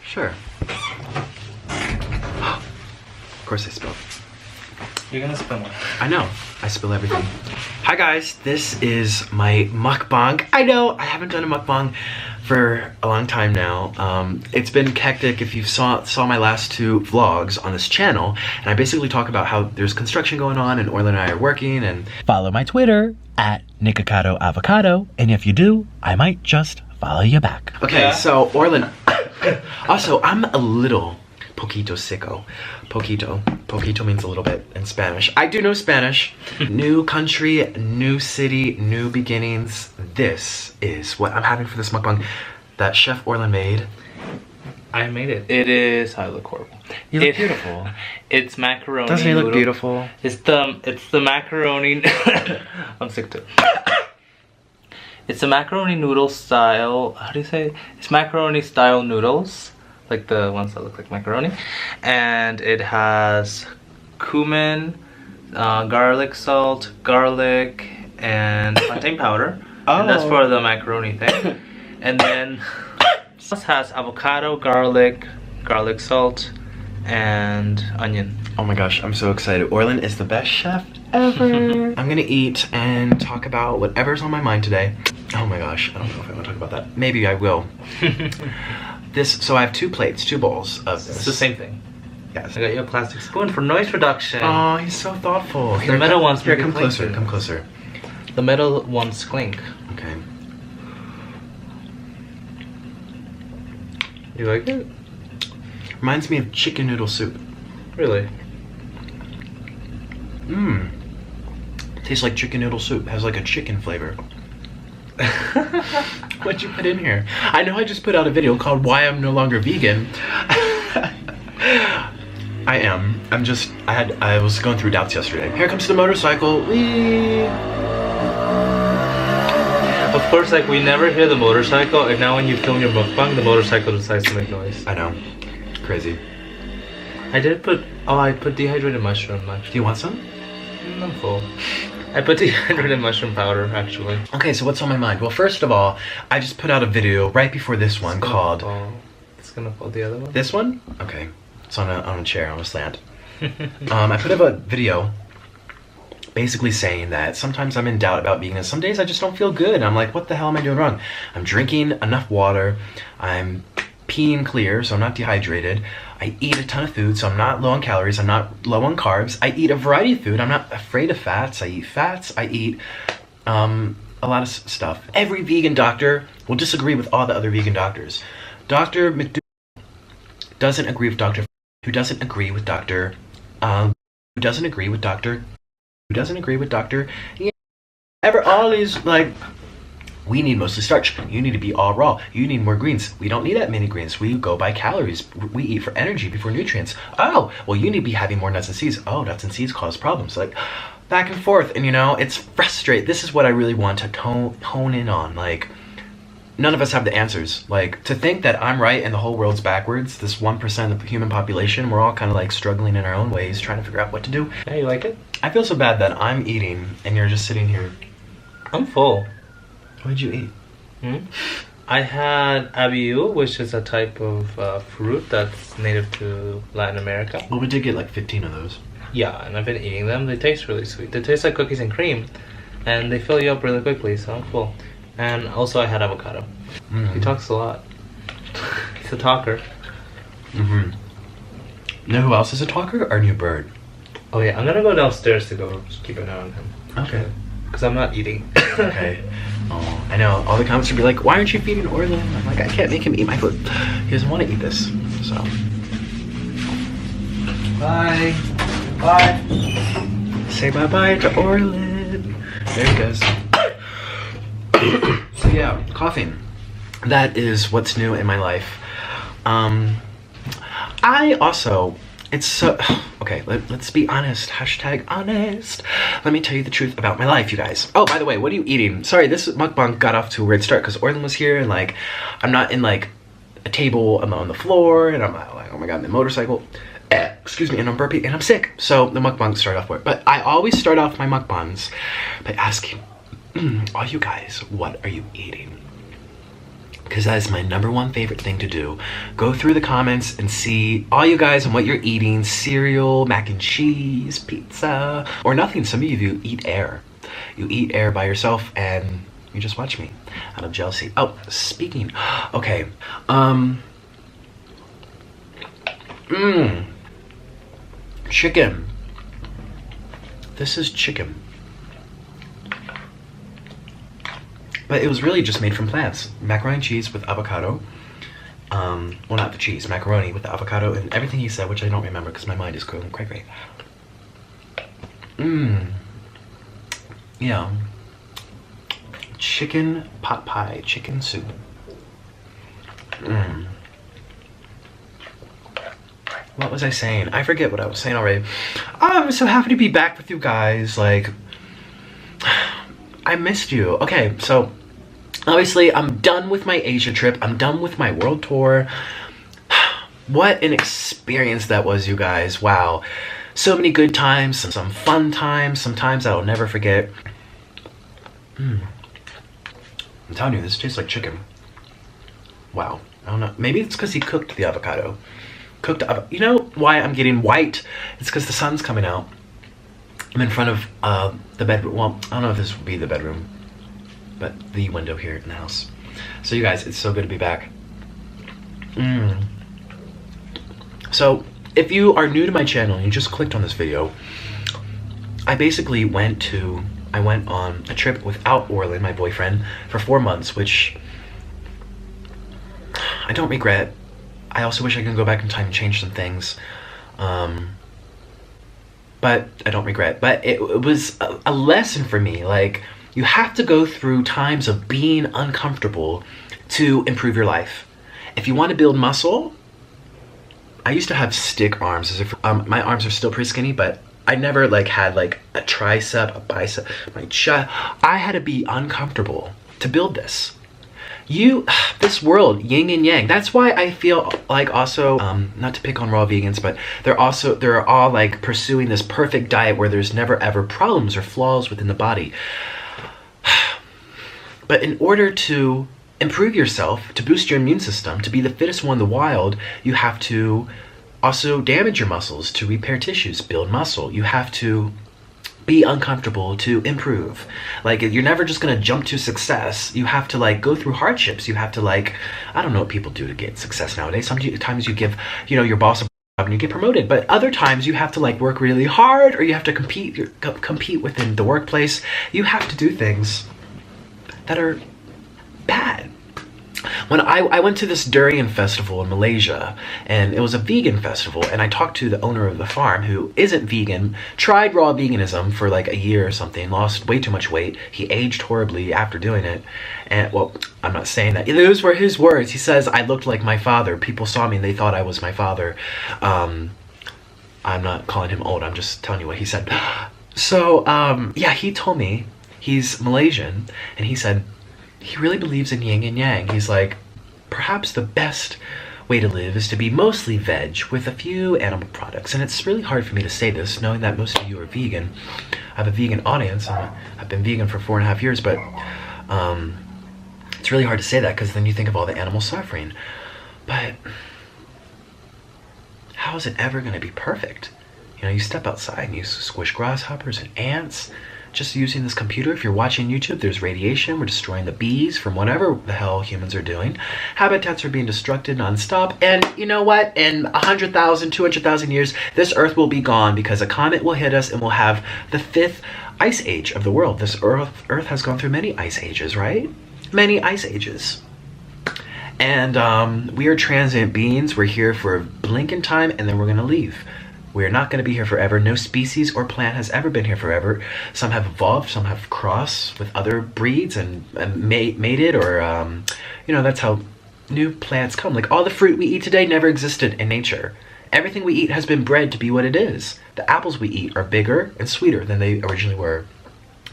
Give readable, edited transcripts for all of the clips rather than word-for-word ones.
Sure. Of course I spilled. You're gonna spill one. I know. I spill everything. Hi guys, this is my mukbang. I know, I haven't done a mukbang for a long time now. It's been hectic. If you saw my last two vlogs on this channel, and I basically talk about how there's construction going on and Orlin and I are working, and follow my Twitter at Nikocado Avocado, and if you do, I might just follow you back. Okay, yeah. So Orlin, also I'm a little poquito sicko. Poquito means a little bit in Spanish. I do know Spanish. New country, new city, new beginnings. This is what I'm having for this mukbang that Chef Orlin made. I made it. It is. I look horrible. You look beautiful. It's macaroni. Doesn't he look beautiful? It's the macaroni. I'm sick too. It's the macaroni noodle style. How do you say? It's macaroni style noodles. Like the ones that look like macaroni, and it has cumin, garlic salt, garlic, and plantain powder. Oh. And that's for the macaroni thing. And then this has avocado, garlic salt, and onion. Oh my gosh, I'm so excited. Orlin is the best chef ever. I'm gonna eat and talk about whatever's on my mind today. Oh my gosh, I don't know if I want to talk about that. Maybe I will. So I have two plates, two bowls of this. It's the same thing. Yes. I got you a plastic spoon for noise reduction. Oh, he's so thoughtful. The metal ones. Here, come closer. Come closer. The metal ones clink. Okay. You like it? Reminds me of chicken noodle soup. Really? Mmm. Tastes like chicken noodle soup. Has like a chicken flavor. What'd you put in here? I know I just put out a video called Why I'm No Longer Vegan. I am. I was going through doubts yesterday. Here comes the motorcycle. Whee! Of course, like, we never hear the motorcycle, and now when you film your mukbang, the motorcycle decides to make noise. I know. Crazy. I put dehydrated mushroom, actually. Do you want some? I'm full. I put dehydrated mushroom powder, actually. Okay, so what's on my mind? Well, first of all, I just put out a video right before this one called... It's gonna fall the other one? This one? Okay. It's on a chair, on a slant. I put up a video basically saying that sometimes I'm in doubt about vegan. Some days I just don't feel good. I'm like, what the hell am I doing wrong? I'm drinking enough water. I'm peeing clear, so I'm not dehydrated. I eat a ton of food, so I'm not low on calories. I'm not low on carbs. I eat a variety of food. I'm not afraid of fats. I eat fats. I eat a lot of stuff. Every vegan doctor will disagree with all the other vegan doctors. Dr. McDougall doesn't agree with Dr. who doesn't agree with Dr. Who doesn't agree with Dr. Who doesn't agree with Dr. Yeah. All these, like, we need mostly starch. You need to be all raw. You need more greens. We don't need that many greens. We go by calories. We eat for energy before nutrients. Oh, well, you need to be having more nuts and seeds. Oh, nuts and seeds cause problems. Like, back and forth. And, you know, it's frustrating. This is what I really want to hone in on. Like, none of us have the answers. Like, to think that I'm right and the whole world's backwards, this 1% of the human population, we're all kind of like struggling in our own ways, trying to figure out what to do. Yeah, you like it? I feel so bad that I'm eating and you're just sitting here. I'm full. What did you eat? I had abiu, which is a type of fruit that's native to Latin America. Well, we did get like 15 of those. Yeah, and I've been eating them. They taste really sweet. They taste like cookies and cream, and they fill you up really quickly, so I'm full. And also I had avocado. He talks a lot. He's a talker. You know who else is a talker? Our new bird. Oh yeah, I'm gonna go downstairs to go keep an eye on him. Okay. Because I'm not eating. Okay. Oh, I know. All the comments would be like, why aren't you feeding Orlin? I'm like, I can't make him eat my food. He doesn't want to eat this, so. Bye. Bye. Say bye-bye to Orlin. There he goes. So yeah, coughing. That is what's new in my life. I also... It's so, okay, let's be honest, hashtag honest. Let me tell you the truth about my life, you guys. Oh, by the way, what are you eating? Sorry, this mukbang got off to a weird start because Orlin was here and like, I'm not in like a table, I'm on the floor and I'm like, oh my God, the motorcycle. Excuse me, and I'm burping and I'm sick. So the mukbang started off weird. But I always start off my mukbangs by asking all you guys, what are you eating? because that is my #1 favorite thing to do. Go through the comments and see all you guys and what you're eating. Cereal, mac and cheese, pizza, or nothing. Some of you eat air. You eat air by yourself and you just watch me out of jealousy. Oh, speaking, okay. Chicken. This is chicken. But it was really just made from plants. Macaroni and cheese with avocado. Well, not the cheese, macaroni with the avocado and everything he said, which I don't remember because my mind is going cray-cray. Yeah. Chicken pot pie, chicken soup. What was I saying? I forget what I was saying already. I'm so happy to be back with you guys. Like, I missed you. Okay, so obviously I'm done with my Asia trip. I'm done with my world tour. What an experience that was, you guys. Wow. So many good times, some fun times, some times I'll never forget. I'm telling you, this tastes like chicken. Wow. I don't know. Maybe it's because he cooked the avocado. You know why I'm getting white? It's because the sun's coming out. I'm in front of the bedroom. Well, I don't know if this would be the bedroom, but the window here in the house. So you guys, it's so good to be back. So if you are new to my channel and you just clicked on this video, I basically went on a trip without Orlin, my boyfriend, for 4 months, which I don't regret. I also wish I could go back in time and change some things. But I don't regret. But it was a lesson for me. Like, you have to go through times of being uncomfortable to improve your life. If you want to build muscle, I used to have stick arms, as if my arms are still pretty skinny, but I never like had like a tricep, a bicep, my chest. I had to be uncomfortable to build this. This world, yin and yang. That's why I feel like also, not to pick on raw vegans, but they're all like pursuing this perfect diet where there's never ever problems or flaws within the body. But in order to improve yourself, to boost your immune system, to be the fittest one in the wild, you have to also damage your muscles to repair tissues, build muscle. You have to be uncomfortable to improve. Like, you're never just gonna jump to success. You have to like go through hardships. You have to like, I don't know what people do to get success nowadays. Sometimes you give, your boss a job and you get promoted, but other times you have to like work really hard, or you have to compete within the workplace. You have to do things that are bad. When I went to this durian festival in Malaysia, and it was a vegan festival, and I talked to the owner of the farm who isn't vegan, tried raw veganism for like a year or something, lost way too much weight. He aged horribly after doing it. And well, I'm not saying that. Those were his words. He says, I looked like my father. People saw me and they thought I was my father. I'm not calling him old. I'm just telling you what he said. So, yeah, he told me he's Malaysian, and he said, he really believes in yin and yang. He's like, perhaps the best way to live is to be mostly veg with a few animal products. And it's really hard for me to say this, knowing that most of you are vegan. I have a vegan audience. I've been vegan for 4.5 years, but it's really hard to say that because then you think of all the animal suffering. But how is it ever going to be perfect? You step outside and you squish grasshoppers and ants. Just using this computer, if you're watching YouTube, there's radiation. We're destroying the bees from whatever the hell humans are doing. Habitats are being destructed nonstop. And you know what? In 100,000, 200,000 years, this Earth will be gone because a comet will hit us and we'll have the 5th ice age of the world. This Earth has gone through many ice ages, right? Many ice ages. And we are transient beings. We're here for a blink in time and then we're going to leave. We're not going to be here forever. No species or plant has ever been here forever. Some have evolved, some have crossed with other breeds and mated, or, that's how new plants come. Like, all the fruit we eat today never existed in nature. Everything we eat has been bred to be what it is. The apples we eat are bigger and sweeter than they originally were.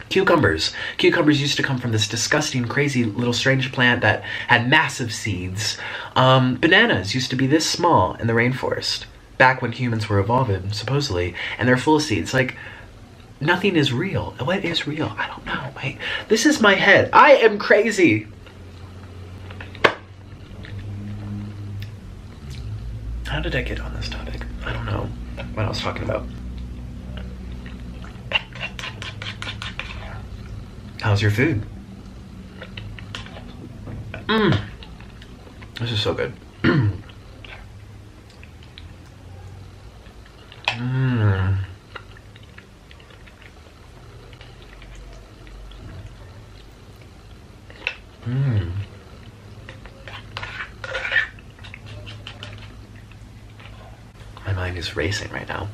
Cucumbers. Cucumbers used to come from this disgusting, crazy little strange plant that had massive seeds. Bananas used to be this small in the rainforest. Back when humans were evolving, supposedly, and they're full of seeds. Like, nothing is real. What is real? I don't know. This is my head. I am crazy. How did I get on this topic? I don't know what I was talking about. How's your food? This is so good. My mind is racing right now.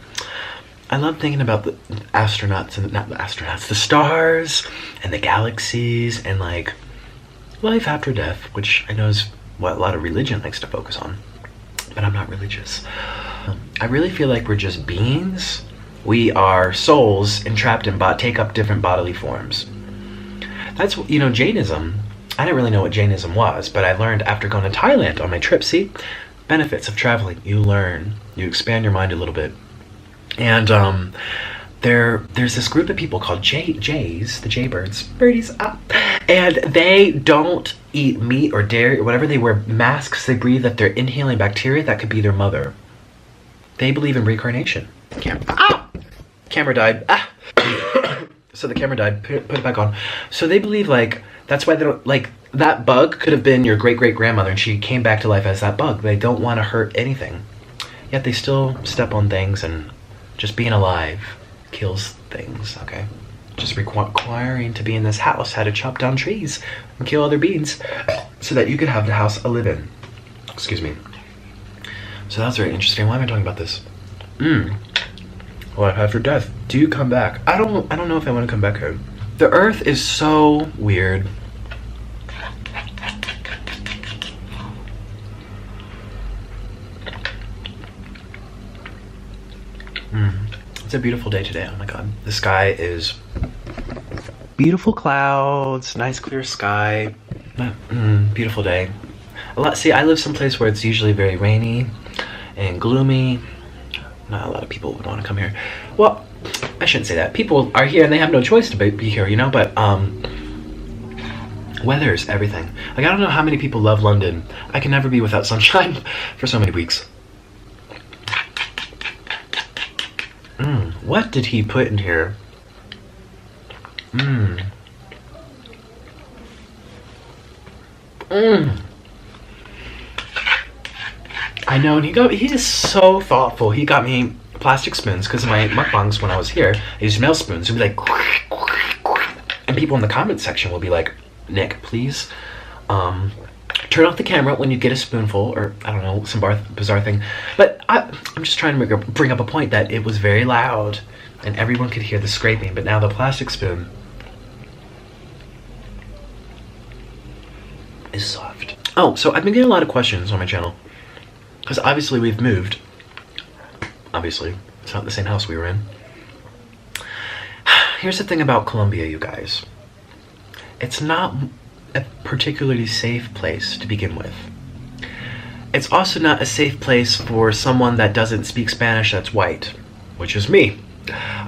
I love thinking about the astronauts and not the astronauts, the stars and the galaxies and like life after death, which I know is what a lot of religion likes to focus on, but I'm not religious. I really feel like we're just beings. We are souls entrapped in take up different bodily forms. That's, you know, Jainism. I didn't really know what Jainism was, but I learned after going to Thailand on my trip. See, benefits of traveling. You learn, you expand your mind a little bit. And there's this group of people called Jays, the Jaybirds, birdies up, and they don't eat meat or dairy or whatever. They wear masks. They breathe that they're inhaling bacteria that could be their mother. They believe in reincarnation. Camera died. So the camera died. Put it back on. So they believe like that's why they don't like that bug could have been your great-great-grandmother and she came back to life as that bug. They don't want to hurt anything, yet they still step on things, and just being alive kills things. Okay, just requiring to be in this house had to chop down trees and kill other beings so that you could have the house to live in. Excuse me. So that's very interesting. Why am I talking about this? Life after death. Do you come back? I don't know if I want to come back here. The earth is so weird. It's a beautiful day today. Oh my god. The sky is beautiful clouds, nice clear sky. Beautiful day. See, I live someplace where it's usually very rainy and gloomy. Not a lot of people would want to come here. Well, I shouldn't say that. People are here and they have no choice to be here, you know, but weather's everything. Like, I don't know how many people love London. I can never be without sunshine for so many weeks. What did he put in here? I know, and he is so thoughtful. He got me plastic spoons because my mukbangs when I was here, I used mail spoons. It would be like, and people in the comment section will be like, Nick, please turn off the camera when you get a spoonful, or I don't know, some bizarre thing. But I'm just trying to bring up a point that it was very loud and everyone could hear the scraping, but now the plastic spoon is soft. Oh, so I've been getting a lot of questions on my channel because obviously we've moved. Obviously, it's not the same house we were in. Here's the thing about Colombia, you guys. It's not a particularly safe place to begin with. It's also not a safe place for someone that doesn't speak Spanish that's white, which is me.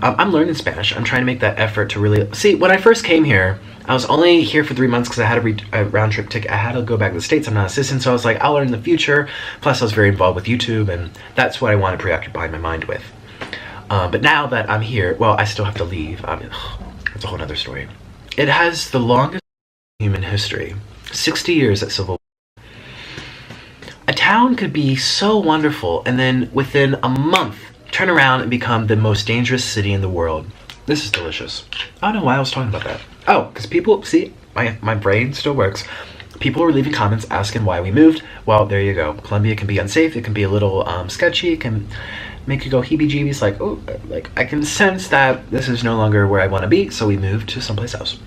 I'm learning Spanish. I'm trying to make that effort to really... See, when I first came here, I was only here for 3 months because I had a round trip ticket. I had to go back to the States. I'm not a citizen, so I was like, I'll learn in the future. Plus, I was very involved with YouTube, and that's what I want to preoccupy my mind with. But now that I'm here, well, I still have to leave. I mean, that's a whole other story. It has the longest human history. 60 years at Civil War. A town could be so wonderful, and then within a month, turn around and become the most dangerous city in the world. This is delicious. I don't know why I was talking about that. Oh, because people, see, my brain still works. People were leaving comments asking why we moved. Well, there you go. Colombia can be unsafe. It can be a little sketchy. It can make you go heebie-jeebies like, oh, like I can sense that this is no longer where I want to be, so we moved to someplace else.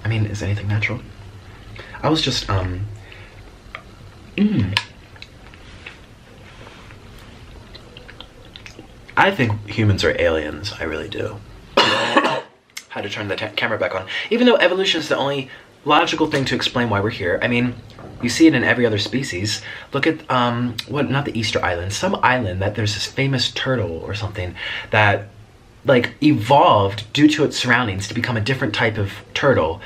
I mean, is anything natural? I was just, I think humans are aliens. I really do. Had to turn the camera back on. Even though evolution is the only logical thing to explain why we're here. I mean, you see it in every other species. Look at, not the Easter Island. Some island that there's this famous turtle or something that, like, evolved due to its surroundings to become a different type of turtle.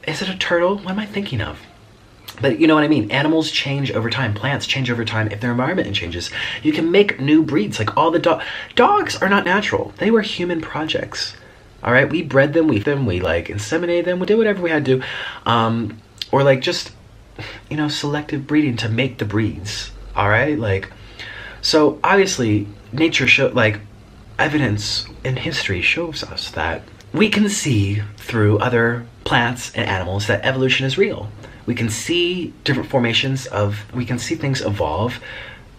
Is it a turtle? What am I thinking of? But you know what I mean? Animals change over time. Plants change over time. If their environment changes, you can make new breeds. Like all the dogs are not natural. They were human projects. All right, we bred them, we like inseminated them, we did whatever we had to do, or like just, you know, selective breeding to make the breeds. All right, like, so obviously nature like evidence in history shows us that we can see through other plants and animals that evolution is real. We can see different formations we can see things evolve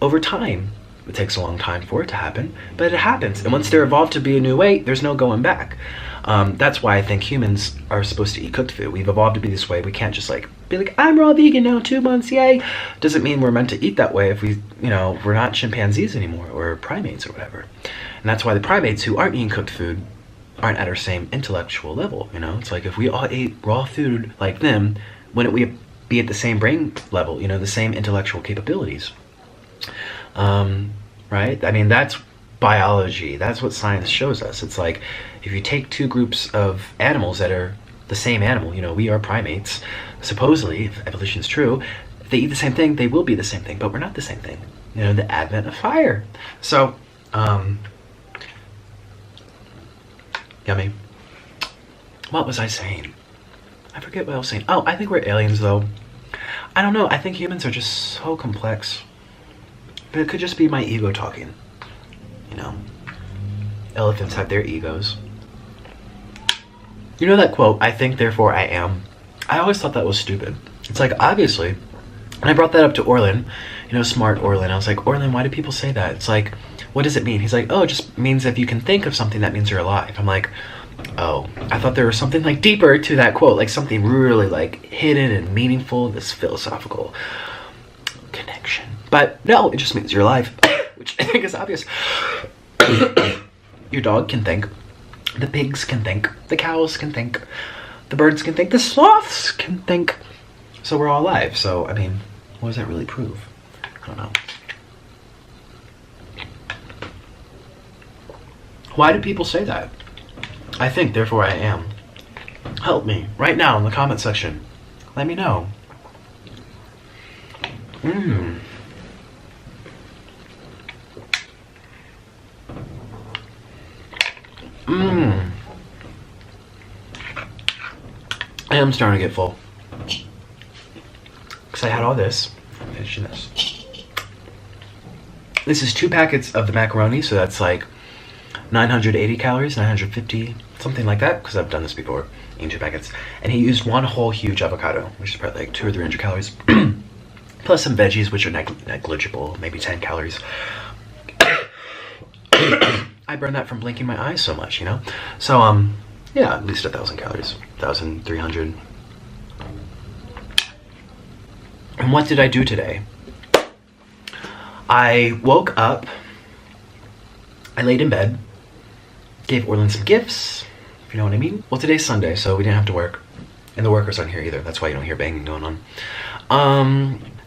over time. It takes a long time for it to happen, but it happens. And once they're evolved to be a new way, there's no going back. That's why I think humans are supposed to eat cooked food. We've evolved to be this way. We can't just like be like, I'm raw vegan now, 2 months, yay. Doesn't mean we're meant to eat that way if we, you know, we're not chimpanzees anymore or primates or whatever. And that's why the primates who aren't eating cooked food aren't at our same intellectual level, you know? It's like if we all ate raw food like them, wouldn't we be at the same brain level, you know, the same intellectual capabilities? Right? I mean, that's biology. That's what science shows us. It's like if you take 2 groups of animals that are the same animal, you know, we are primates, supposedly, if evolution is true, if they eat the same thing, they will be the same thing, but we're not the same thing. You know, the advent of fire. So, yummy. What was I saying? I forget what I was saying. Oh, I think we're aliens, though. I don't know. I think humans are just so complex. But it could just be my ego talking. You know, elephants have their egos. You know that quote, I think, therefore I am? I always thought that was stupid. It's like, obviously, and I brought that up to Orlin, you know, smart Orlin. I was like, Orlin, why do people say that? It's like, what does it mean? He's like, oh, it just means if you can think of something, that means you're alive. I'm like, oh, I thought there was something like deeper to that quote, like something really like hidden and meaningful, this philosophical connection. But no, it just means you're alive, which I think is obvious. Your dog can think, the pigs can think, the cows can think, the birds can think, the sloths can think. So we're all alive. So, I mean, what does that really prove? I don't know. Why do people say that? I think, therefore I am. Help me right now in the comment section. Let me know. I am starting to get full. Because I had all this. I'm finishing this. This is 2 packets of the macaroni, so that's like 980 calories, 950, something like that, because I've done this before, eating 2 packets. And he used 1 whole huge avocado, which is probably like 200 or 300 calories, plus some veggies, which are negligible, maybe 10 calories. I burn that from blinking my eyes so much, you know? So, yeah, at least 1,000 calories, 1,300. And what did I do today? I woke up, I laid in bed, gave Orlin some gifts, if you know what I mean. Well, today's Sunday, so we didn't have to work. And the workers aren't here either. That's why you don't hear banging going on.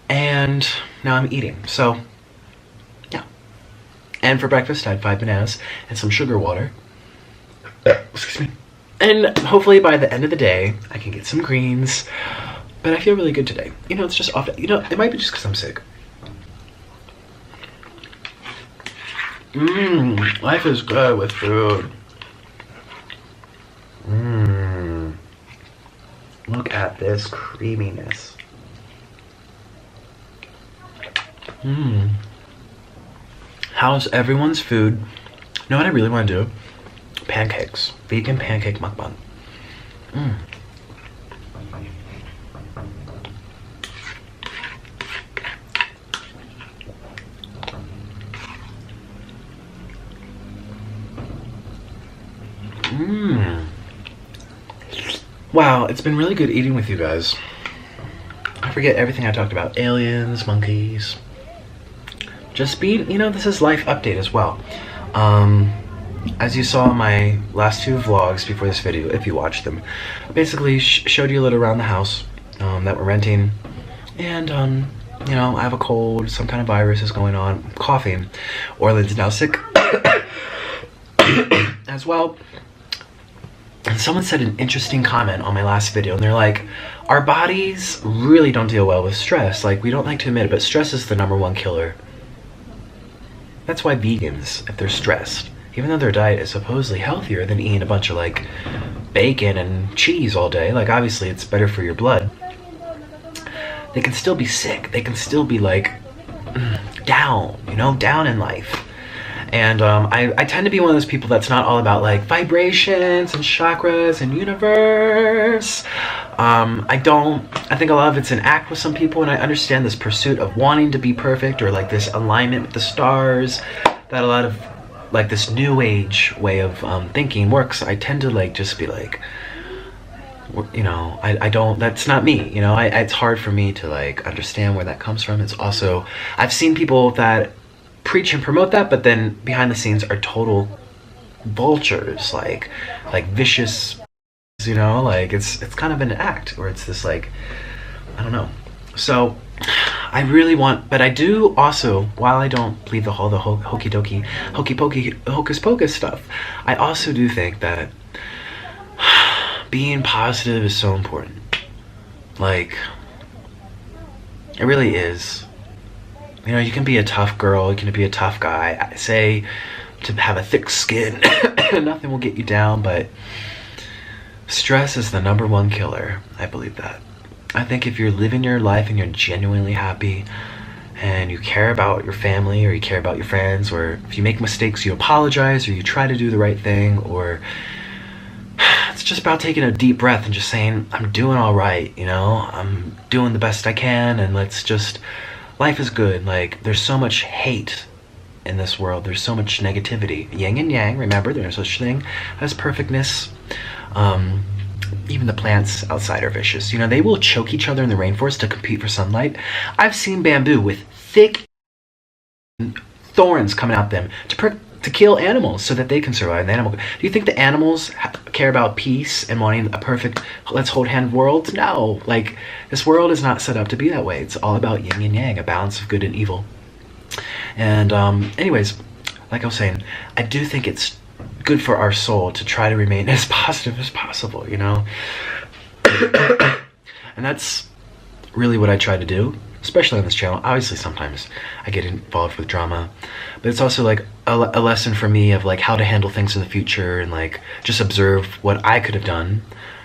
And now I'm eating, so yeah. And for breakfast, I had 5 bananas and some sugar water. Excuse me. And hopefully by the end of the day, I can get some greens. But I feel really good today. You know, it's just off. You know, it might be just because I'm sick. Life is good with food. Look at this creaminess. How's everyone's food? You know what I really want to do? Pancakes. Vegan pancake mukbang. Wow, it's been really good eating with you guys. I forget everything I talked about. Aliens, monkeys. Just being, you know, this is life update as well. As you saw in my last 2 vlogs before this video, if you watched them, I basically showed you a little around the house that we're renting. And, you know, I have a cold, some kind of virus is going on, I'm coughing. Orlin's now sick as well. And someone said an interesting comment on my last video, and they're like, our bodies really don't deal well with stress. Like, we don't like to admit it, but stress is the #1 killer. That's why vegans, if they're stressed, even though their diet is supposedly healthier than eating a bunch of like bacon and cheese all day, like obviously it's better for your blood, they can still be sick. They can still be like down, you know, down in life. And I tend to be one of those people that's not all about like vibrations and chakras and universe. I think a lot of it's an act with some people, and I understand this pursuit of wanting to be perfect, or like this alignment with the stars, that a lot of like this new age way of thinking works. I tend to like just be like, you know, I don't, that's not me, you know. It's hard for me to like understand where that comes from. It's also, I've seen people that preach and promote that, but then behind the scenes are total vultures, like vicious, you know, like it's kind of an act, or it's this like, I don't know. So I really want, but I do also, while I don't believe all the hokey dokey, hokey pokey, hocus pocus stuff, I also do think that being positive is so important. Like, it really is. You know, you can be a tough girl, you can be a tough guy. I say to have a thick skin, nothing will get you down, but stress is the #1 killer. I believe that. I think if you're living your life and you're genuinely happy, and you care about your family, or you care about your friends, or if you make mistakes, you apologize, or you try to do the right thing, or it's just about taking a deep breath and just saying, I'm doing all right, you know, I'm doing the best I can, and let's just, life is good. Like, there's so much hate in this world, there's so much negativity. Yin and yang, remember, there's such thing as perfectness. Even the plants outside are vicious. You know, they will choke each other in the rainforest to compete for sunlight. I've seen bamboo with thick thorns coming out them to kill animals so that they can survive. Do you think the animals care about peace and wanting a perfect, let's hold hand world? No. Like, this world is not set up to be that way. It's all about yin and yang, a balance of good and evil. And anyways, like I was saying, I do think it's good for our soul to try to remain as positive as possible, you know? And that's really what I try to do, especially on this channel. Obviously, sometimes I get involved with drama, but it's also like a lesson for me of like how to handle things in the future, and like just observe what I could have done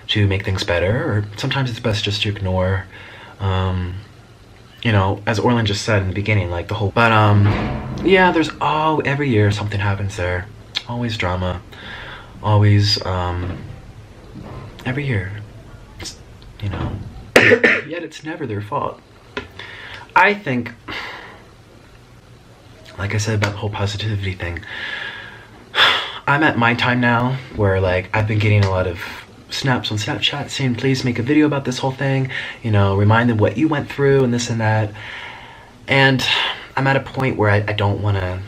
to make things better, or sometimes it's best just to ignore, you know, as Orlin just said in the beginning, like the whole, but yeah, there's every year something happens there. Always drama, always, every year, you know, yet it's never their fault. I think, like I said about the whole positivity thing, I'm at my time now where like I've been getting a lot of snaps on Snapchat saying, please make a video about this whole thing, you know, remind them what you went through and this and that. And I'm at a point where I don't want to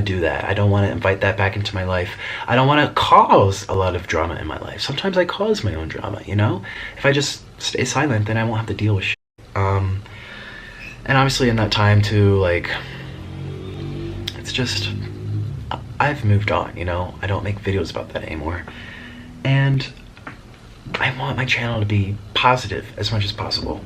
do that. I don't want to invite that back into my life. I don't want to cause a lot of drama in my life. Sometimes I cause my own drama, you know? If I just stay silent, then I won't have to deal with shit. And obviously in that time too, like, it's just, I've moved on, you know? I don't make videos about that anymore. And I want my channel to be positive as much as possible.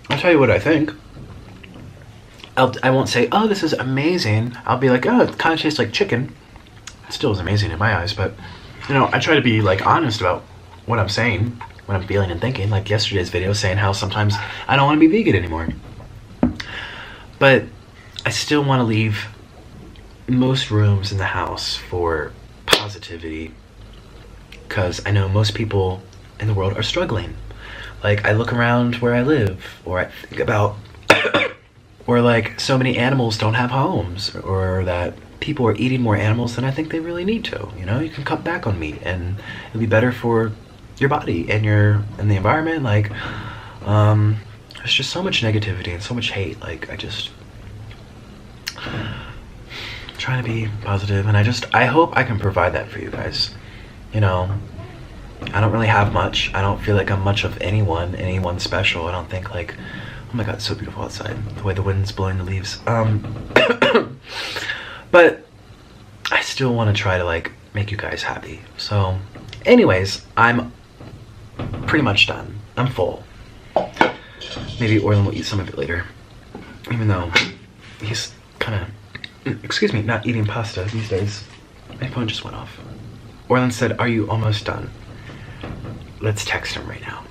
I'll tell you what I think. I won't say, oh, this is amazing. I'll be like, oh, it kind of tastes like chicken. It still is amazing in my eyes, but, you know, I try to be, like, honest about what I'm saying, what I'm feeling and thinking. Like yesterday's video saying how sometimes I don't want to be vegan anymore. But I still want to leave most rooms in the house for positivity, because I know most people in the world are struggling. Like, I look around where I live, or I think about, or like so many animals don't have homes, or that people are eating more animals than I think they really need to. You know, you can cut back on meat and it'll be better for your body and the environment. Like, there's just so much negativity and so much hate. Like, I'm trying to be positive, and I hope I can provide that for you guys. You know, I don't really have much. I don't feel like I'm much of anyone special. I don't think like Oh my god, it's so beautiful outside. The way the wind's blowing the leaves. But I still want to try to like make you guys happy. So anyways, I'm pretty much done. I'm full. Maybe Orlin will eat some of it later. Even though he's kind of, excuse me, not eating pasta these days. My phone just went off. Orlin said, "Are you almost done?" Let's text him right now.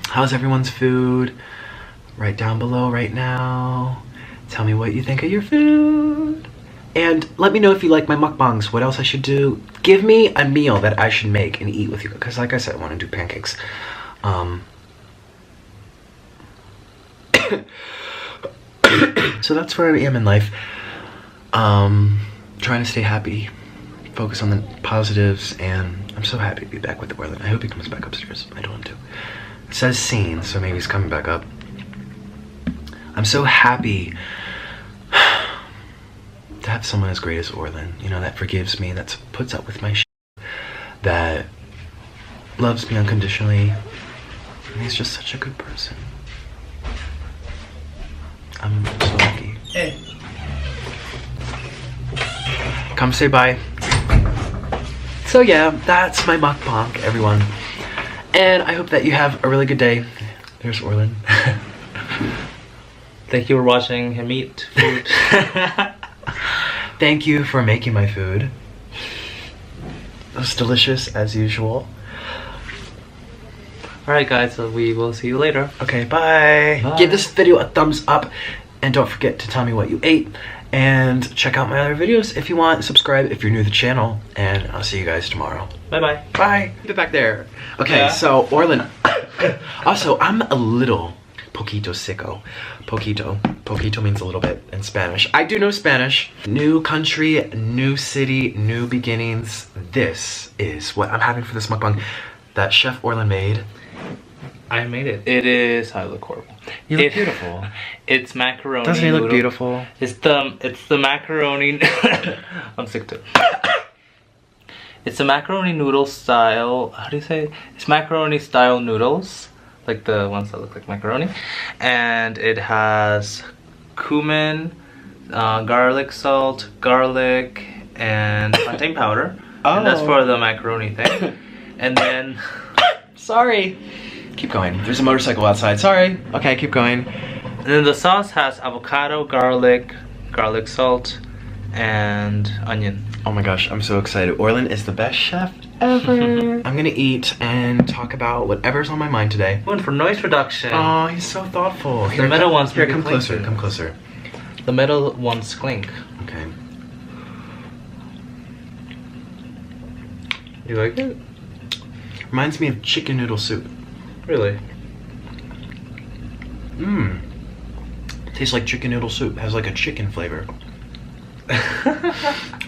How's everyone's food? Right down below right now. Tell me what you think of your food. And let me know if you like my mukbangs, what else I should do. Give me a meal that I should make and eat with you. Because like I said, I want to do pancakes. So that's where I am in life. Trying to stay happy. Focus on the positives. And I'm so happy to be back with Orlin. I hope he comes back upstairs. I told him to. It says seen, so maybe he's coming back up. I'm so happy to have someone as great as Orlin, you know, that forgives me, that puts up with my shit, that loves me unconditionally, and he's just such a good person. I'm so lucky. Hey. Come say bye. So yeah, that's my mukbang, everyone. And I hope that you have a really good day. There's Orlin. Thank you for watching him eat food. Thank you for making my food. It was delicious as usual. Alright guys, so we will see you later. Okay, bye. Bye. Give this video a thumbs up and don't forget to tell me what you ate. And check out my other videos if you want. Subscribe if you're new to the channel. And I'll see you guys tomorrow. Bye-bye. Bye. Get back there. Okay, Yeah. so Orlin. Also, I'm a little poquito sicko. Poquito. Poquito means a little bit in Spanish. I do know Spanish. New country, new city, new beginnings. This is what I'm having for this mukbang that Chef Orlin made. I made it. It is. I look horrible. You look beautiful. It's macaroni. Doesn't he look noodle. beautiful? It's the macaroni. I'm sick too. It's the macaroni noodle style. How do you say? It's macaroni style noodles, like the ones that look like macaroni, and it has cumin, garlic salt, garlic, and plantain powder. Oh. And that's for the macaroni thing. And then, Sorry. Keep going. There's a motorcycle outside. Sorry. Okay, keep going. and then the sauce has avocado, garlic salt, and onion. Oh my gosh, I'm so excited. Orlin is the best chef ever. I'm gonna eat and talk about whatever's on my mind today. One for noise reduction. Oh, he's so thoughtful. The middle one's Here, maybe come closer. clinking. Come closer. The middle one's clink. Okay. You like it? Reminds me of chicken noodle soup. Really? Mmm. Tastes like chicken noodle soup. Has like a chicken flavor.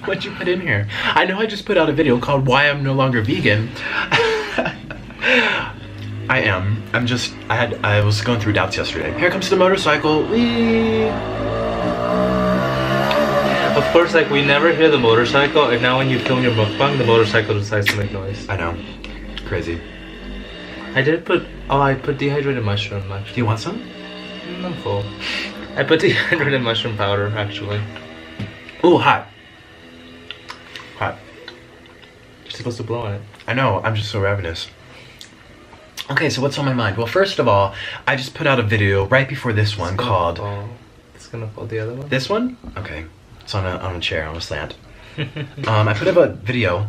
What'd you put in here? I know I just put out a video called Why I'm No Longer Vegan. I am. I was going through doubts yesterday. Here comes the motorcycle. Whee! Of course, like, we never hear the motorcycle, and now when you film your mukbang, the motorcycle decides to make noise. I know. Crazy. I put dehydrated mushroom, Do actually. you want some? I'm full. I put dehydrated mushroom powder, actually. Ooh, hot. Hot. You're supposed to blow on it. I know, I'm just so ravenous. Okay, so what's on my mind? Well, first of all, I just put out a video right before this one called... It's gonna fall the other one? This one? Okay. It's on a chair, on a slant. I put up a video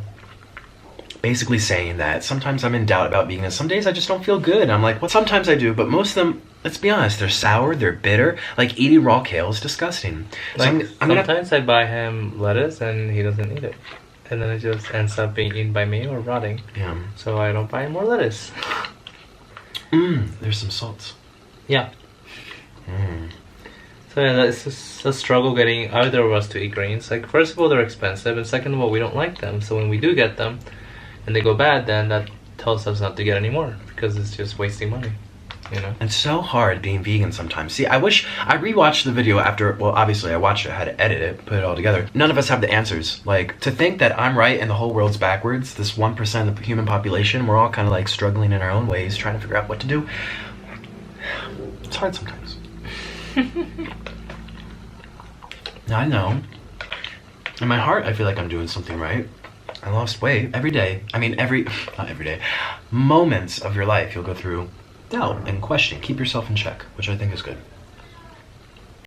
basically saying that sometimes I'm in doubt about vegan. Some days I just don't feel good. I'm like, well, sometimes I do, but most of them, let's be honest, they're sour, they're bitter. Like, eating raw kale is disgusting. So Like, I'm gonna... sometimes I buy him lettuce and he doesn't eat it. And then it just ends up being eaten by me or rotting. Yeah. So I don't buy more lettuce. There's some salts. Yeah. So yeah, it's just a struggle getting either of us to eat greens. Like, first of all, they're expensive, and second of all, we don't like them. So when we do get them, and they go bad, then that tells us not to get any more, because it's just wasting money, you know? It's so hard being vegan sometimes. See, I wish I rewatched the video after, well, obviously I watched it, I had to edit it, put it all together. None of us have the answers. Like, to think that I'm right and the whole world's backwards, this 1% of the human population, we're all kind of like struggling in our own ways, trying to figure out what to do. It's hard sometimes. I know. In my heart, I feel like I'm doing something right. I lost weight every day. I mean, not every day. Moments of your life, you'll go through doubt and question. Keep yourself in check, which I think is good.